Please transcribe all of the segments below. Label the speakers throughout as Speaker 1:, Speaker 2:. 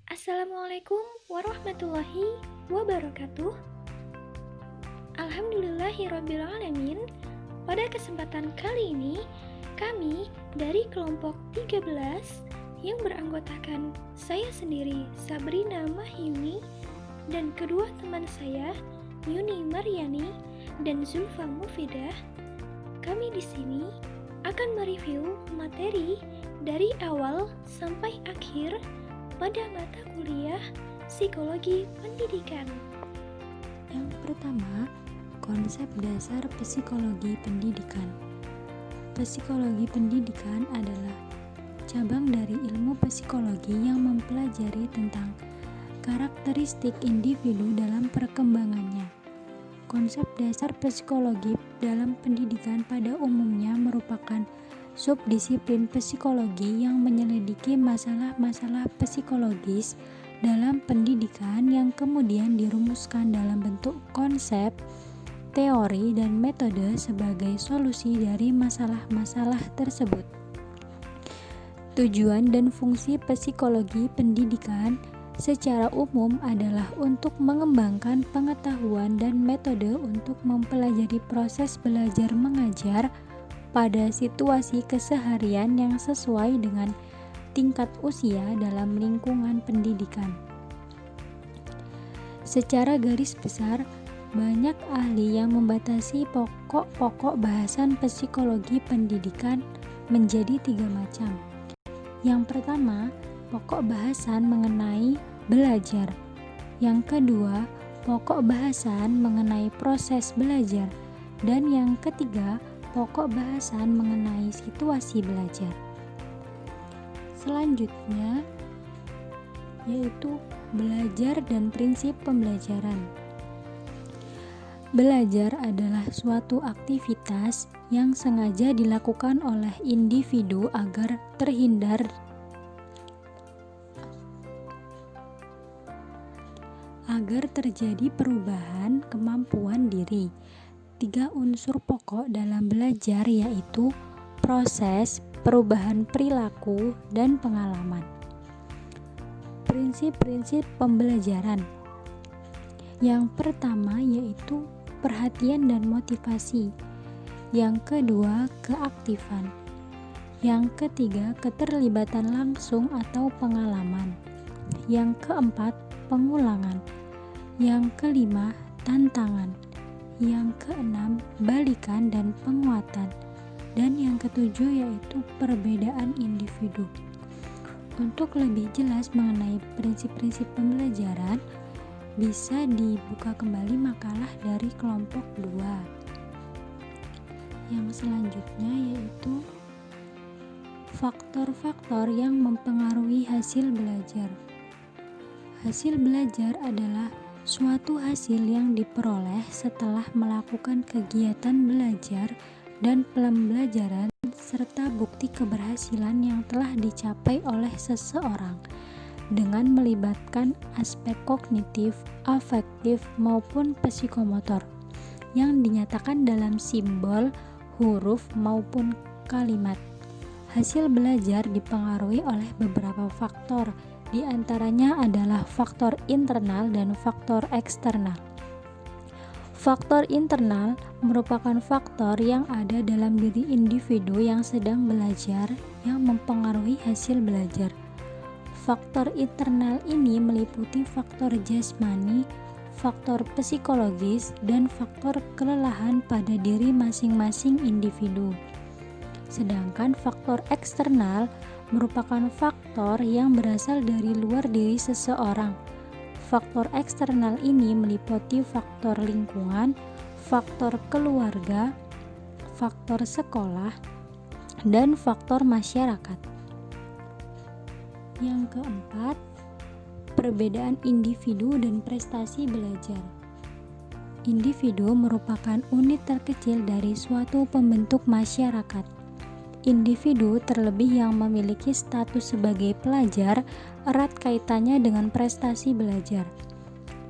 Speaker 1: Assalamualaikum warahmatullahi wabarakatuh. Alhamdulillahirrabbilalamin. Pada kesempatan kali ini, kami dari kelompok 13 yang beranggotakan saya sendiri, Sabrina Mahyuni, dan kedua teman saya, Yuni Maryani dan Zulfa Mufidah, kami di sini akan mereview materi dari awal sampai akhir pada mata kuliah Psikologi Pendidikan.
Speaker 2: Yang pertama, konsep dasar psikologi pendidikan. Psikologi pendidikan adalah cabang dari ilmu psikologi yang mempelajari tentang karakteristik individu dalam perkembangannya. Konsep dasar psikologi dalam pendidikan pada umumnya merupakan subdisiplin psikologi yang menyelidiki masalah-masalah psikologis dalam pendidikan yang kemudian dirumuskan dalam bentuk konsep, teori, dan metode sebagai solusi dari masalah-masalah tersebut. Tujuan dan fungsi psikologi pendidikan secara umum adalah untuk mengembangkan pengetahuan dan metode untuk mempelajari proses belajar mengajar pada situasi keseharian yang sesuai dengan tingkat usia dalam lingkungan pendidikan. Secara garis besar, banyak ahli yang membatasi pokok-pokok bahasan psikologi pendidikan menjadi 3 macam. Yang pertama, pokok bahasan mengenai belajar. Yang kedua, pokok bahasan mengenai proses belajar. Dan yang ketiga, pokok bahasan mengenai situasi belajar. Selanjutnya yaitu belajar dan prinsip pembelajaran. Belajar adalah suatu aktivitas yang sengaja dilakukan oleh individu agar terjadi perubahan kemampuan diri. 3 unsur pokok dalam belajar yaitu proses, perubahan perilaku, dan pengalaman. Prinsip-prinsip pembelajaran. Yang pertama yaitu perhatian dan motivasi. Yang kedua, keaktifan. Yang ketiga, keterlibatan langsung atau pengalaman. Yang keempat, pengulangan. Yang kelima, tantangan. Yang keenam, balikan dan penguatan. Dan yang ketujuh yaitu perbedaan individu. Untuk lebih jelas mengenai prinsip-prinsip pembelajaran, bisa dibuka kembali makalah dari kelompok 2. Yang selanjutnya yaitu faktor-faktor yang mempengaruhi hasil belajar. Hasil belajar adalah suatu hasil yang diperoleh setelah melakukan kegiatan belajar dan pembelajaran serta bukti keberhasilan yang telah dicapai oleh seseorang dengan melibatkan aspek kognitif, afektif, maupun psikomotor yang dinyatakan dalam simbol, huruf, maupun kalimat. Hasil belajar dipengaruhi oleh beberapa faktor. Di antaranya adalah faktor internal dan faktor eksternal. Faktor internal merupakan faktor yang ada dalam diri individu yang sedang belajar yang mempengaruhi hasil belajar. Faktor internal ini meliputi faktor jasmani, faktor psikologis, dan faktor kelelahan pada diri masing-masing individu. Sedangkan faktor eksternal merupakan faktor yang berasal dari luar diri seseorang. Faktor eksternal ini meliputi faktor lingkungan, faktor keluarga, faktor sekolah, dan faktor masyarakat. Yang keempat, perbedaan individu dan prestasi belajar. Individu merupakan unit terkecil dari suatu pembentuk masyarakat. Individu terlebih yang memiliki status sebagai pelajar erat kaitannya dengan prestasi belajar.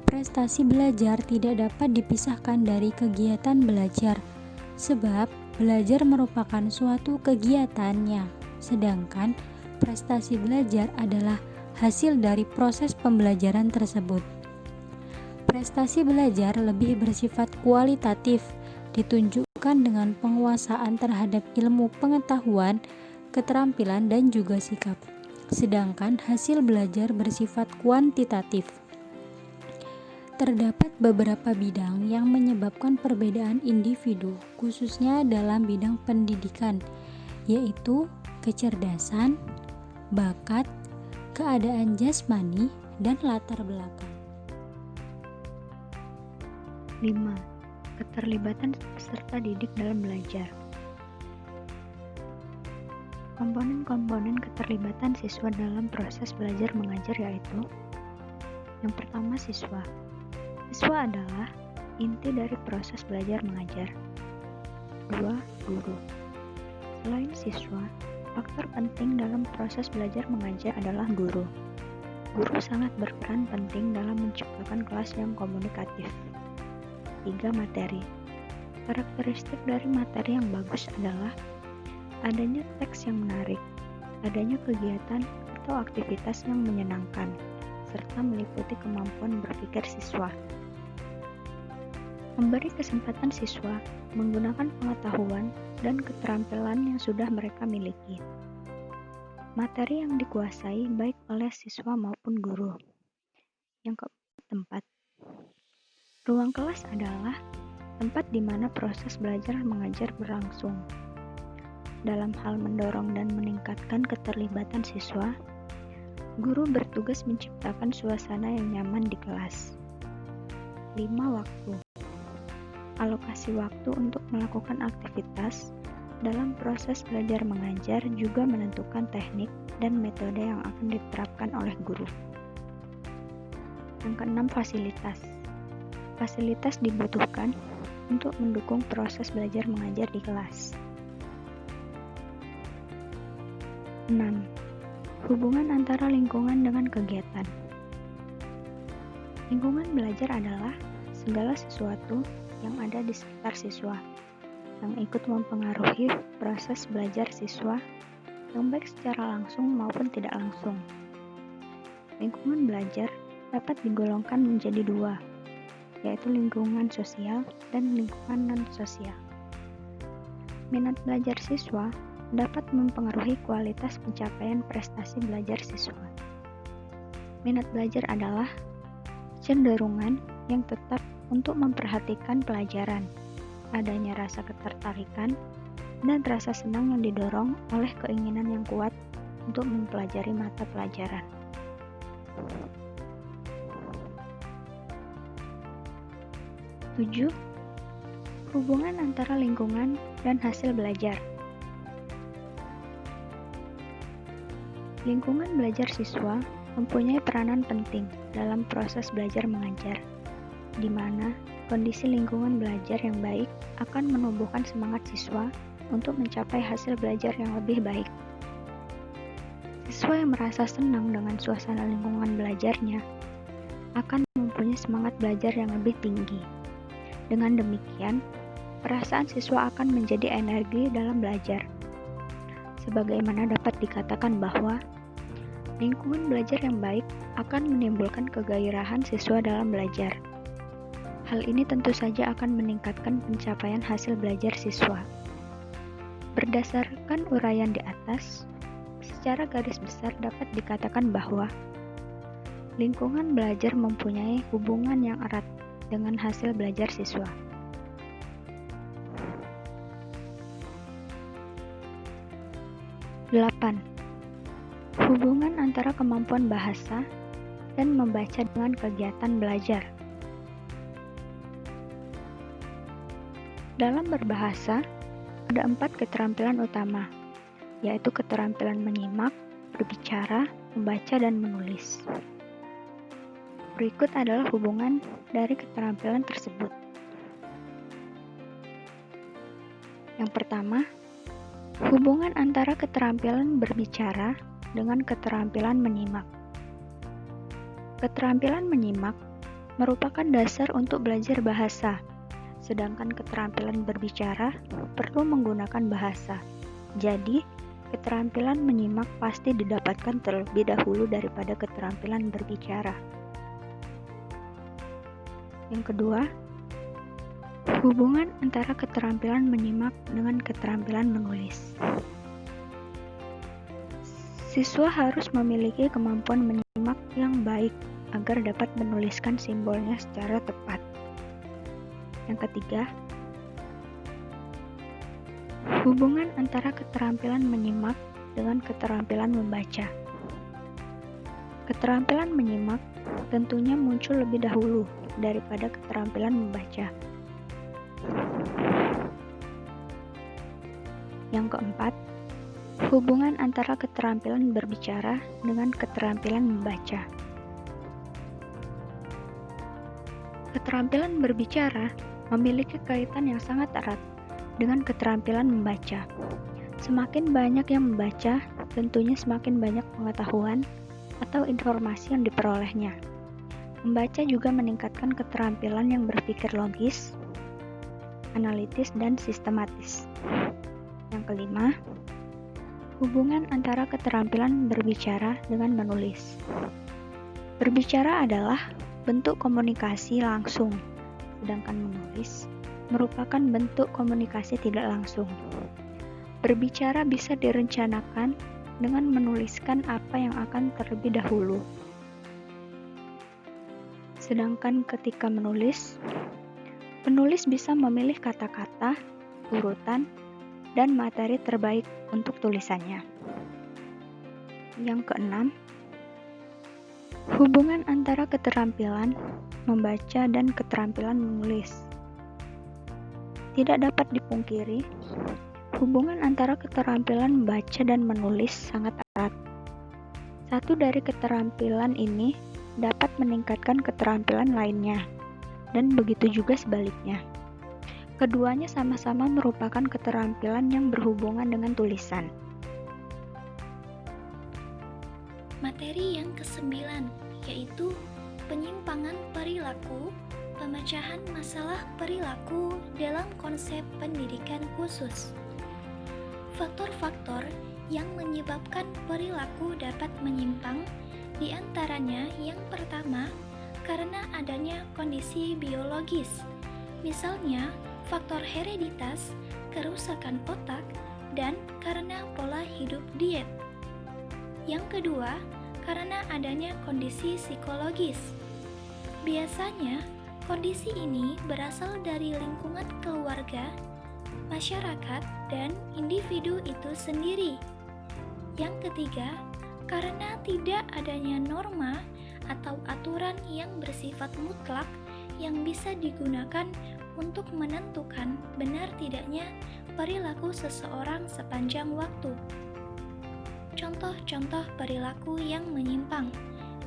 Speaker 2: Prestasi belajar tidak dapat dipisahkan dari kegiatan belajar, sebab belajar merupakan suatu kegiatannya, sedangkan prestasi belajar adalah hasil dari proses pembelajaran tersebut. Prestasi belajar lebih bersifat kualitatif, ditunjukkan dengan penguasaan terhadap ilmu pengetahuan, keterampilan, dan juga sikap. Sedangkan hasil belajar bersifat kuantitatif. Terdapat beberapa bidang yang menyebabkan perbedaan individu, khususnya dalam bidang pendidikan, yaitu kecerdasan, bakat, keadaan jasmani, dan latar belakang.
Speaker 3: 5. Keterlibatan peserta didik dalam belajar. Komponen-komponen keterlibatan siswa dalam proses belajar mengajar yaitu: yang pertama, siswa. Siswa adalah inti dari proses belajar mengajar. 2. Guru. Selain siswa, faktor penting dalam proses belajar mengajar adalah guru. Guru sangat berperan penting dalam menciptakan kelas yang komunikatif. 3. Materi. Karakteristik dari materi yang bagus adalah adanya teks yang menarik, adanya kegiatan atau aktivitas yang menyenangkan, serta meliputi kemampuan berpikir siswa. Memberi kesempatan siswa menggunakan pengetahuan dan keterampilan yang sudah mereka miliki. Materi yang dikuasai baik oleh siswa maupun guru. Yang keempat, tempat. Ruang kelas adalah tempat di mana proses belajar mengajar berlangsung. Dalam hal mendorong dan meningkatkan keterlibatan siswa, guru bertugas menciptakan suasana yang nyaman di kelas. 5. Waktu. Alokasi waktu untuk melakukan aktivitas dalam proses belajar mengajar juga menentukan teknik dan metode yang akan diterapkan oleh guru. Yang keenam, fasilitas. Fasilitas dibutuhkan untuk mendukung proses belajar mengajar di kelas. 6. Hubungan antara lingkungan dengan kegiatan. Lingkungan belajar adalah segala sesuatu yang ada di sekitar siswa, yang ikut mempengaruhi proses belajar siswa, yang baik secara langsung maupun tidak langsung. Lingkungan belajar dapat digolongkan menjadi dua, yaitu lingkungan sosial dan lingkungan non-sosial. Minat belajar siswa dapat mempengaruhi kualitas pencapaian prestasi belajar siswa. Minat belajar adalah cenderungan yang tetap untuk memperhatikan pelajaran, adanya rasa ketertarikan, dan rasa senang yang didorong oleh keinginan yang kuat untuk mempelajari mata pelajaran. Tujuh, hubungan antara lingkungan dan hasil belajar. Lingkungan belajar siswa mempunyai peranan penting dalam proses belajar mengajar, di mana kondisi lingkungan belajar yang baik akan menumbuhkan semangat siswa untuk mencapai hasil belajar yang lebih baik. Siswa yang merasa senang dengan suasana lingkungan belajarnya akan mempunyai semangat belajar yang lebih tinggi. Dengan demikian, perasaan siswa akan menjadi energi dalam belajar. Sebagaimana dapat dikatakan bahwa lingkungan belajar yang baik akan menimbulkan kegairahan siswa dalam belajar. Hal ini tentu saja akan meningkatkan pencapaian hasil belajar siswa. Berdasarkan uraian di atas, secara garis besar dapat dikatakan bahwa lingkungan belajar mempunyai hubungan yang erat dengan hasil belajar siswa. Delapan, hubungan antara kemampuan bahasa dan membaca dengan kegiatan belajar. Dalam berbahasa, ada 4 keterampilan utama, yaitu keterampilan menyimak, berbicara, membaca, dan menulis. Berikut adalah hubungan dari keterampilan tersebut. Yang pertama, hubungan antara keterampilan berbicara dengan keterampilan menyimak. Keterampilan menyimak merupakan dasar untuk belajar bahasa, sedangkan keterampilan berbicara perlu menggunakan bahasa. Jadi, keterampilan menyimak pasti didapatkan terlebih dahulu daripada keterampilan berbicara. Yang kedua, hubungan antara keterampilan menyimak dengan keterampilan menulis. Siswa harus memiliki kemampuan menyimak yang baik agar dapat menuliskan simbolnya secara tepat. Yang ketiga, hubungan antara keterampilan menyimak dengan keterampilan membaca. Keterampilan menyimak tentunya muncul lebih dahulu daripada keterampilan membaca. Yang keempat, hubungan antara keterampilan berbicara dengan keterampilan membaca. Keterampilan berbicara memiliki kaitan yang sangat erat dengan keterampilan membaca. Semakin banyak yang membaca, tentunya semakin banyak pengetahuan atau informasi yang diperolehnya. Membaca juga meningkatkan keterampilan yang berpikir logis, analitis, dan sistematis. Yang kelima, hubungan antara keterampilan berbicara dengan menulis. Berbicara adalah bentuk komunikasi langsung, sedangkan menulis merupakan bentuk komunikasi tidak langsung. Berbicara bisa direncanakan dengan menuliskan apa yang akan terlebih dahulu. Sedangkan ketika menulis, penulis bisa memilih kata-kata, urutan, dan materi terbaik untuk tulisannya. Yang keenam, hubungan antara keterampilan membaca dan keterampilan menulis. Tidak dapat dipungkiri, hubungan antara keterampilan membaca dan menulis sangat erat. Satu dari keterampilan ini dapat meningkatkan keterampilan lainnya, dan begitu juga sebaliknya. Keduanya sama-sama merupakan keterampilan yang berhubungan dengan tulisan.
Speaker 1: Materi yang ke-9 yaitu penyimpangan perilaku, pemecahan masalah perilaku dalam konsep pendidikan khusus. Faktor-faktor yang menyebabkan perilaku dapat menyimpang, di antaranya yang pertama, karena adanya kondisi biologis, misalnya faktor hereditas, kerusakan otak, dan karena pola hidup diet. Yang kedua, karena adanya kondisi psikologis. Biasanya, kondisi ini berasal dari lingkungan keluarga, masyarakat, dan individu itu sendiri. Yang ketiga, karena tidak adanya norma atau aturan yang bersifat mutlak yang bisa digunakan untuk menentukan benar tidaknya perilaku seseorang sepanjang waktu. Contoh-contoh perilaku yang menyimpang,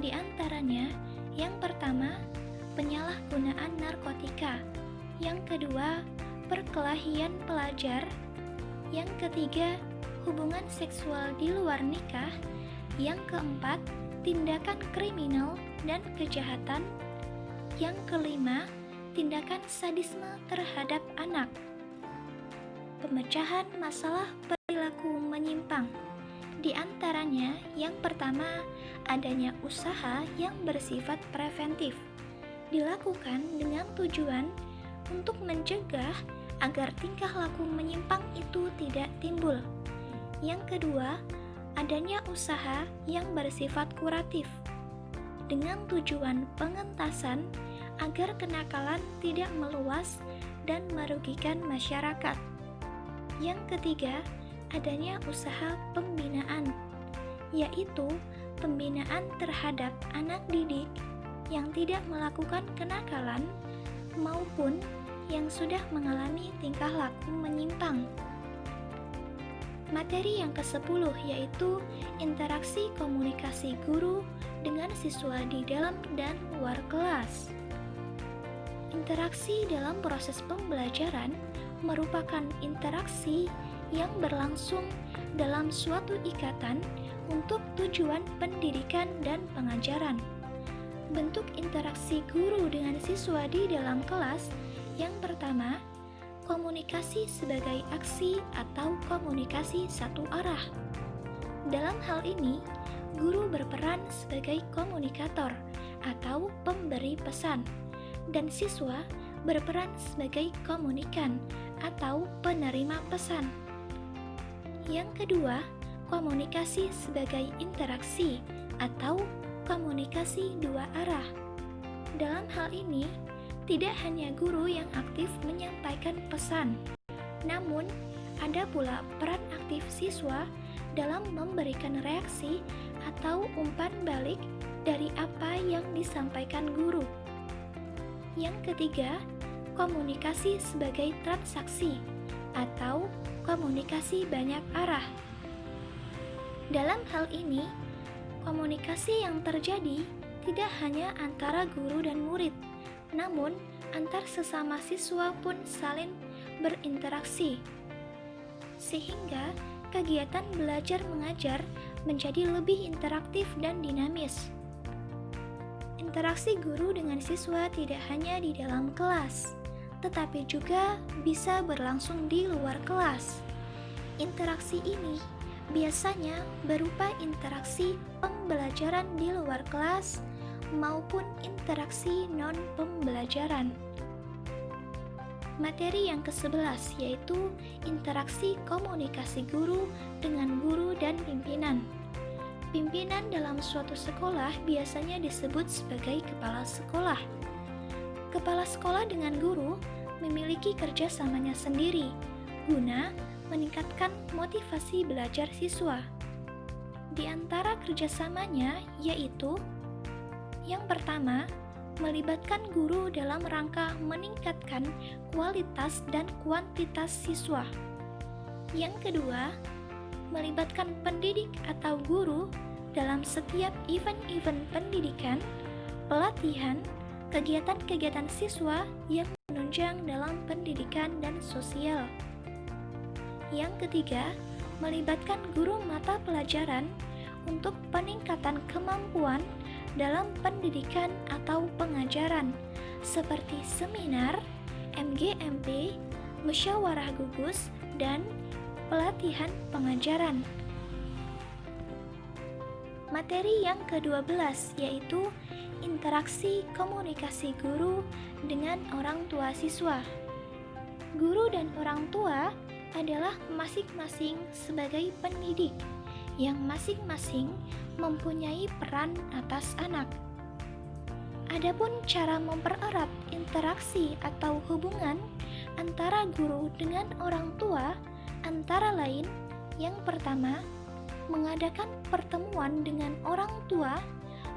Speaker 1: di antaranya yang pertama, penyalahgunaan narkotika, yang kedua, perkelahian pelajar, yang ketiga, hubungan seksual di luar nikah, yang keempat, tindakan kriminal dan kejahatan, yang kelima, tindakan sadisme terhadap anak. Pemecahan masalah perilaku menyimpang, di antaranya yang pertama, adanya usaha yang bersifat preventif, dilakukan dengan tujuan untuk mencegah agar tingkah laku menyimpang itu tidak timbul. Yang kedua, adanya usaha yang bersifat kuratif, dengan tujuan pengentasan agar kenakalan tidak meluas dan merugikan masyarakat. Yang ketiga, adanya usaha pembinaan, yaitu pembinaan terhadap anak didik yang tidak melakukan kenakalan maupun yang sudah mengalami tingkah laku menyimpang. Materi yang ke-10 yaitu interaksi komunikasi guru dengan siswa di dalam dan luar kelas. Interaksi dalam proses pembelajaran merupakan interaksi yang berlangsung dalam suatu ikatan untuk tujuan pendidikan dan pengajaran. Bentuk interaksi guru dengan siswa di dalam kelas yang pertama, komunikasi sebagai aksi atau komunikasi satu arah. Dalam hal ini, guru berperan sebagai komunikator atau pemberi pesan, dan siswa berperan sebagai komunikan atau penerima pesan. Yang kedua, komunikasi sebagai interaksi atau komunikasi dua arah. Dalam hal ini, tidak hanya guru yang aktif menyampaikan pesan, namun ada pula peran aktif siswa dalam memberikan reaksi atau umpan balik dari apa yang disampaikan guru. Yang ketiga, komunikasi sebagai transaksi atau komunikasi banyak arah. Dalam hal ini, komunikasi yang terjadi tidak hanya antara guru dan murid, namun antar sesama siswa pun saling berinteraksi, sehingga kegiatan belajar mengajar menjadi lebih interaktif dan dinamis. Interaksi guru dengan siswa tidak hanya di dalam kelas, tetapi juga bisa berlangsung di luar kelas. Interaksi ini biasanya berupa interaksi pembelajaran di luar kelas maupun interaksi non-pembelajaran. Materi yang ke-11 yaitu interaksi komunikasi guru dengan guru dan pimpinan. Pimpinan dalam suatu sekolah biasanya disebut sebagai kepala sekolah. Kepala sekolah dengan guru memiliki kerjasamanya sendiri guna meningkatkan motivasi belajar siswa. Di antara kerjasamanya yaitu yang pertama, melibatkan guru dalam rangka meningkatkan kualitas dan kuantitas siswa. Yang kedua, melibatkan pendidik atau guru dalam setiap event-event pendidikan, pelatihan, kegiatan-kegiatan siswa yang menunjang dalam pendidikan dan sosial. Yang ketiga, melibatkan guru mata pelajaran untuk peningkatan kemampuan dalam pendidikan atau pengajaran seperti seminar, MGMP, musyawarah gugus, dan pelatihan pengajaran. Materi yang ke-12 yaitu interaksi komunikasi guru dengan orang tua siswa. Guru dan orang tua adalah masing-masing sebagai pendidik yang masing-masing mempunyai peran atas anak. Adapun cara mempererat interaksi atau hubungan antara guru dengan orang tua antara lain, yang pertama, mengadakan pertemuan dengan orang tua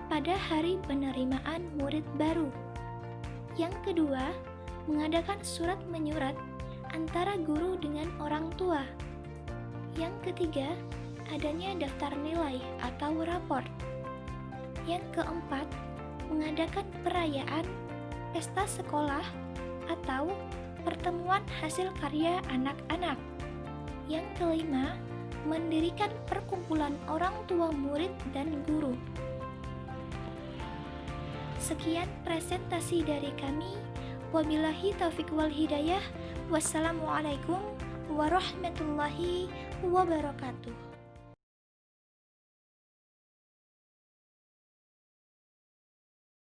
Speaker 1: pada hari penerimaan murid baru. Yang kedua, mengadakan surat menyurat antara guru dengan orang tua. Yang ketiga, adanya daftar nilai atau raport. Yang keempat, mengadakan perayaan, pesta sekolah, atau pertemuan hasil karya anak-anak. Yang kelima, mendirikan perkumpulan orang tua murid dan guru. Sekian presentasi dari kami. Wabillahi taufiq wal hidayah. Wassalamualaikum warahmatullahi wabarakatuh.